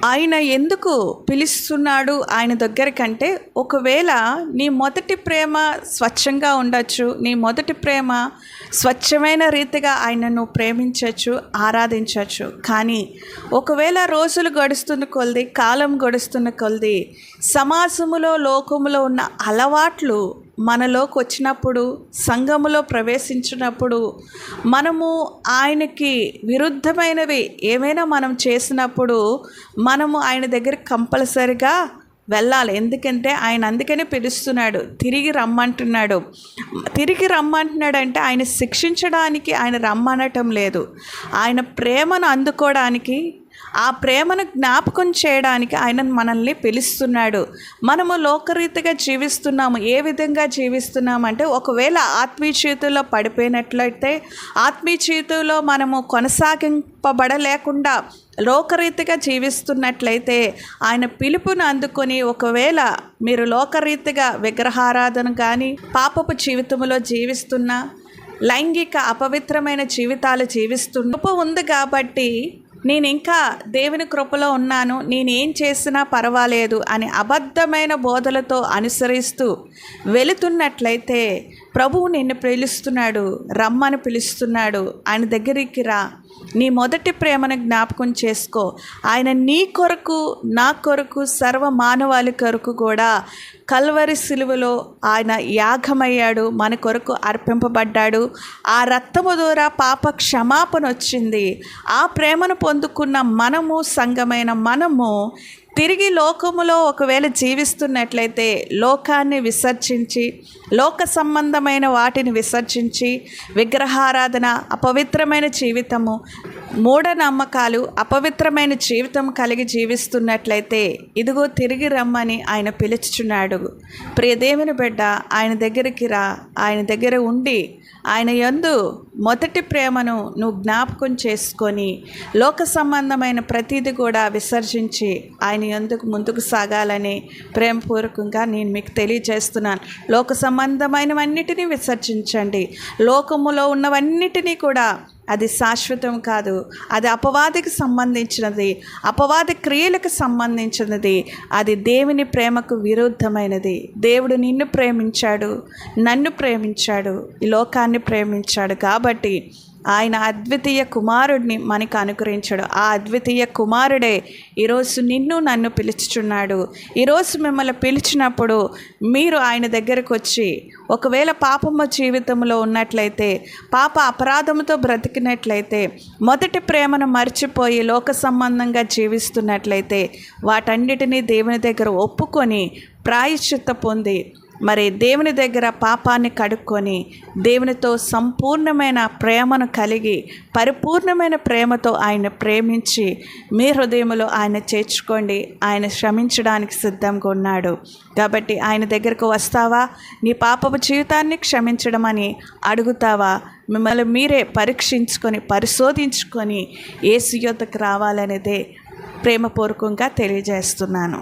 ఆయన ఎందుకు పిలుస్తున్నాడు ఆయన దగ్గరికంటే, ఒకవేళ నీ మొదటి ప్రేమ స్వచ్ఛంగా ఉండొచ్చు, నీ మొదటి ప్రేమ స్వచ్ఛమైన రీతిగా ఆయనను ప్రేమించవచ్చు, ఆరాధించవచ్చు. కానీ ఒకవేళ రోజులు గడుస్తున్న కొలది, కాలం గడుస్తున్న కొలది సమాజములో, లోకములో ఉన్న అలవాట్లు మనలోకి వచ్చినప్పుడు, సంఘములో ప్రవేశించినప్పుడు, మనము ఆయనకి విరుద్ధమైనవి ఏమైనా మనం చేసినప్పుడు మనము ఆయన దగ్గర కంపల్సరిగా వెళ్ళాలి. ఎందుకంటే ఆయన అందుకనే పిలుస్తున్నాడు, తిరిగి రమ్మంటున్నాడు. తిరిగి రమ్మంటున్నాడంటే ఆయన శిక్షించడానికి ఆయన రమ్మనటం లేదు, ఆయన ప్రేమను అందుకోవడానికి, ఆ ప్రేమను జ్ఞాపకం చేయడానికి ఆయన మనల్ని పిలుస్తున్నాడు. మనము లోకరీతిగా జీవిస్తున్నాము. ఏ విధంగా జీవిస్తున్నామంటే, ఒకవేళ ఆత్మీయ జీవితంలో పడిపోయినట్లయితే, ఆత్మీయ జీవితంలో మనము కొనసాగింపబడలేకుండా లోకరీతిగా జీవిస్తున్నట్లయితే, ఆయన పిలుపును అందుకొని, ఒకవేళ మీరు లోకరీతిగా విగ్రహారాధన కానీ, పాపపు జీవితంలో జీవిస్తున్నా, లైంగిక అపవిత్రమైన జీవితాలు జీవిస్తున్న ఉంది కాబట్టి, నేను ఇంకా దేవుని కృపలో ఉన్నాను, నేనేం చేసినా పర్వాలేదు అని అబద్ధమైన బోధలతో అనుసరిస్తూ వెళుతున్నట్లయితే, ప్రభువు నిన్ను పిలుస్తున్నాడు, రమ్మని పిలుస్తున్నాడు. ఆయన దగ్గరికి రా, నీ మొదటి ప్రేమను జ్ఞాపకం చేసుకో. ఆయన నీ కొరకు, నా కొరకు, సర్వ మానవాళి కొరకు కూడా కల్వరి సిలువలో ఆయన యాగమయ్యాడు, మన కొరకు అర్పింపబడ్డాడు. ఆ రక్తము ద్వారా పాప క్షమాపణ వచ్చింది. ఆ ప్రేమను పొందుకున్న మనము, సంఘమైన మనము తిరిగి లోకములో ఒకవేళ జీవిస్తున్నట్లయితే, లోకాన్ని విసర్జించి, లోక సంబంధమైన వాటిని విసర్జించి, విగ్రహారాధన, అపవిత్రమైన జీవితము, మూఢనమ్మకాలు, అపవిత్రమైన జీవితం కలిగి జీవిస్తున్నట్లయితే, ఇదిగో తిరిగి రమ్మని ఆయన పిలుచుచున్నాడు. ప్రియ దేవుని బిడ్డ, ఆయన దగ్గరికి రా, ఆయన దగ్గర ఉండి ఆయన యందు మొదటి ప్రేమను నువ్వు జ్ఞాపకం చేసుకొని, లోక సంబంధమైన ప్రతిదీ కూడా విసర్జించి ఆయన యందుకు ముందుకు సాగాలని ప్రేమపూర్వకంగా నేను మీకు తెలియజేస్తున్నాను. లోక సంబంధమైనవన్నిటినీ విసర్జించండి. లోకములో ఉన్నవన్నిటినీ కూడా, అది శాశ్వతం కాదు, అది అపవాదికి సంబంధించినది, అపవాది క్రియలకు సంబంధించినది, అది దేవుని ప్రేమకు విరుద్ధమైనది. దేవుడు నిన్ను ప్రేమించాడు, నన్ను ప్రేమించాడు, ఈ లోకాన్ని ప్రేమించాడు. కాబట్టి ఆయన అద్వితీయ కుమారుడిని మనకు అనుగ్రహించాడు. ఆ అద్వితీయ కుమారుడే ఈరోజు నిన్ను నన్ను పిలుచుచున్నాడు. ఈరోజు మిమ్మల్ని పిలిచినప్పుడు మీరు ఆయన దగ్గరకు వచ్చి, ఒకవేళ పాపము జీవితంలో ఉన్నట్లయితే, పాప అపరాధముతో బ్రతికినట్లయితే, మొదటి ప్రేమను మర్చిపోయి లోక సంబంధంగా జీవిస్తున్నట్లయితే, వాటన్నిటినీ దేవుని దగ్గర ఒప్పుకొని ప్రాయశ్చిత్త పొంది, మరి దేవుని దగ్గర పాపాన్ని కడుక్కొని, దేవునితో సంపూర్ణమైన ప్రేమను కలిగి, పరిపూర్ణమైన ప్రేమతో ఆయన ప్రేమించి, మీ హృదయంలో ఆయన చేర్చుకోండి. ఆయన క్షమించడానికి సిద్ధంగా ఉన్నాడు. కాబట్టి ఆయన దగ్గరకు వస్తావా? నీ పాపపు జీవితాన్ని క్షమించడం అని అడుగుతావా? మిమ్మల్ని మీరే పరీక్షించుకొని, పరిశోధించుకొని యేసు యొద్దకు రావాలనేదే ప్రేమపూర్వకంగా తెలియజేస్తున్నాను.